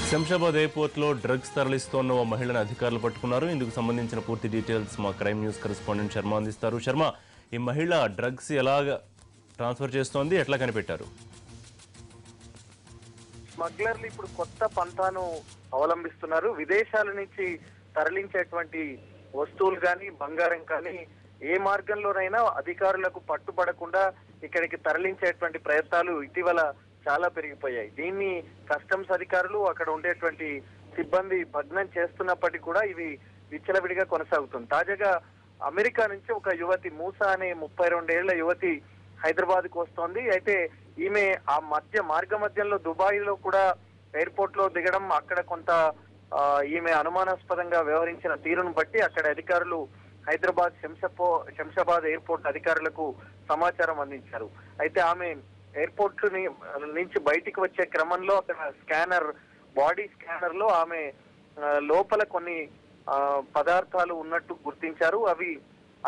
Shamshabad airport లో drugs తరలిస్తోన్న ఓ మహిళను అధికారులు పట్టుకున్నారు. ఇందుకు సంబంధించిన పూర్తి డీటెయిల్స్ మా క్రైమ్ న్యూస్ కరెస్పాండెంట్ శర్మ అందిస్తారు. శర్మ, ఈ మహిళ డ్రగ్స్ ఎలా ట్రాన్స్ఫర్ చేస్తోంది, ఎట్లా కనిపెట్టారు? స్మగ్లర్లు ఇప్పుడు కొత్త పంతాను అవలంబిస్తున్నారు. విదేశాల నుంచి తరలించేటువంటి వస్తువులు కానీ బంగారం కానీ ఏ మార్గంలోనైనా అధికారులకు పట్టుబడకుండా ఇక్కడికి తరలించేటువంటి ప్రయత్నాలు ఇటీవల చాలా పెరిగిపోయాయి. దీన్ని కస్టమ్స్ అధికారులు అక్కడ ఉండేటువంటి సిబ్బంది భగ్నం చేస్తున్నప్పటికీ కూడా ఇవి విచ్చలవిడిగా కొనసాగుతుంది. తాజాగా అమెరికా నుంచి ఒక యువతి మూసా అనే 32 ఏళ్ల యువతి హైదరాబాద్ కు వస్తోంది. అయితే ఈమె ఆ మార్గ మధ్యంలో దుబాయ్ లో కూడా ఎయిర్పోర్ట్ లో దిగడం, అక్కడ కొంత ఈమె అనుమానాస్పదంగా వ్యవహరించిన తీరును బట్టి అక్కడ అధికారులు హైదరాబాద్ శంషాబాద్ ఎయిర్పోర్ట్ అధికారులకు సమాచారం అందించారు. అయితే ఆమె ఎయిర్పోర్ట్ నుంచి బయటికి వచ్చే క్రమంలో అక్కడ బాడీ స్కానర్ లో ఆమె లోపల కొన్ని పదార్థాలు ఉన్నట్టు గుర్తించారు. అవి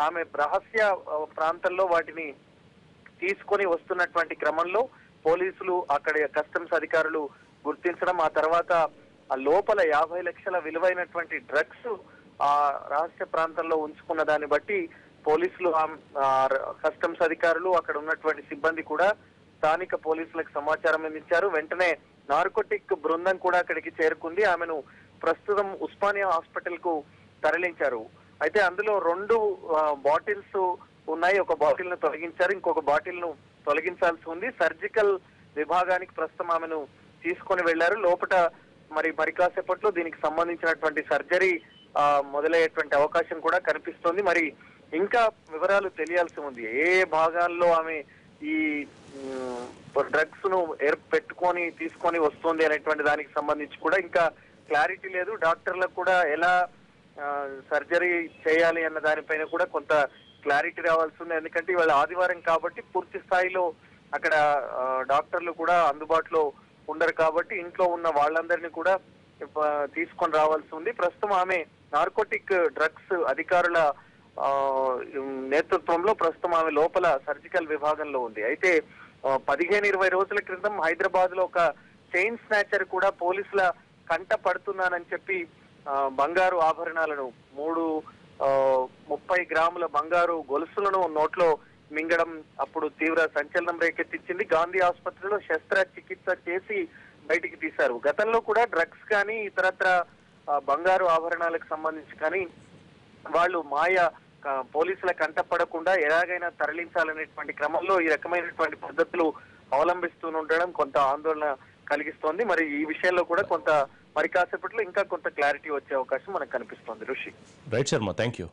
ఆమె రహస్య ప్రాంతంలో వాటిని తీసుకొని వస్తున్నటువంటి క్రమంలో పోలీసులు అక్కడ కస్టమ్స్ అధికారులు గుర్తించడం, ఆ తర్వాత ఆ లోపల 50 లక్షల విలువైనటువంటి డ్రగ్స్ ఆ రహస్య ప్రాంతంలో ఉంచుకున్న దాన్ని బట్టి పోలీసులు కస్టమ్స్ అధికారులు అక్కడ ఉన్నటువంటి సిబ్బంది కూడా స్థానిక పోలీసులకు సమాచారం అందించారు. వెంటనే నార్కోటిక్ బృందం కూడా అక్కడికి చేరుకుంది. ఆమెను ప్రస్తుతం ఉస్మానియా హాస్పిటల్ కు తరలించారు. అయితే అందులో 2 బాటిల్స్ ఉన్నాయి. ఒక బాటిల్ ను తొలగించారు, ఇంకొక బాటిల్ ను తొలగించాల్సి ఉంది. సర్జికల్ విభాగానికి ప్రస్తుతం ఆమెను తీసుకొని వెళ్లారు. లోపల మరి కాసేపట్లో దీనికి సంబంధించినటువంటి సర్జరీ మొదలయ్యేటువంటి అవకాశం కూడా కనిపిస్తోంది. మరి ఇంకా వివరాలు తెలియాల్సి ఉంది. ఏ భాగాల్లో ఆమె ఈ డ్రగ్స్ ను పెట్టుకొని తీసుకొని వస్తుంది అనేటువంటి దానికి సంబంధించి కూడా ఇంకా క్లారిటీ లేదు. డాక్టర్లకు కూడా ఎలా సర్జరీ చేయాలి అన్న దానిపైన కూడా కొంత క్లారిటీ రావాల్సి ఉంది. ఎందుకంటే ఇవాళ ఆదివారం కాబట్టి పూర్తి స్థాయిలో అక్కడ డాక్టర్లు కూడా అందుబాటులో ఉండరు కాబట్టి ఇంట్లో ఉన్న వాళ్ళందరినీ కూడా తీసుకొని రావాల్సి ఉంది. ప్రస్తుతం ఆమె నార్కోటిక్ డ్రగ్స్ అధికారుల నేతృత్వంలో ప్రస్తుతం ఆమె లోపల సర్జికల్ విభాగంలో ఉంది. అయితే 15-20 రోజుల క్రితం హైదరాబాద్ లో ఒక చైన్ స్నాచర్ కూడా పోలీసుల కంట పడుతున్నానని చెప్పి బంగారు ఆభరణాలను 30 గ్రాముల బంగారు గొలుసులను నోట్లో మింగడం అప్పుడు తీవ్ర సంచలనం రేకెత్తించింది. గాంధీ ఆసుపత్రిలో శస్త్రచికిత్స చేసి బయటికి తీశారు. గతంలో కూడా డ్రగ్స్ కానీ ఇతరత్ర బంగారు ఆభరణాలకు సంబంధించి కానీ వాళ్ళు పోలీసుల కంటపడకుండా ఎలాగైనా తరలించాలనేటువంటి క్రమంలో ఈ రకమైనటువంటి పద్ధతులు అవలంబిస్తుండడం కొంత ఆందోళన కలిగిస్తోంది. మరి ఈ విషయంలో కూడా మరి కాసేపట్లో ఇంకా కొంత క్లారిటీ వచ్చే అవకాశం మనకు కనిపిస్తోంది. ఋషి. Right Sharma, thank you.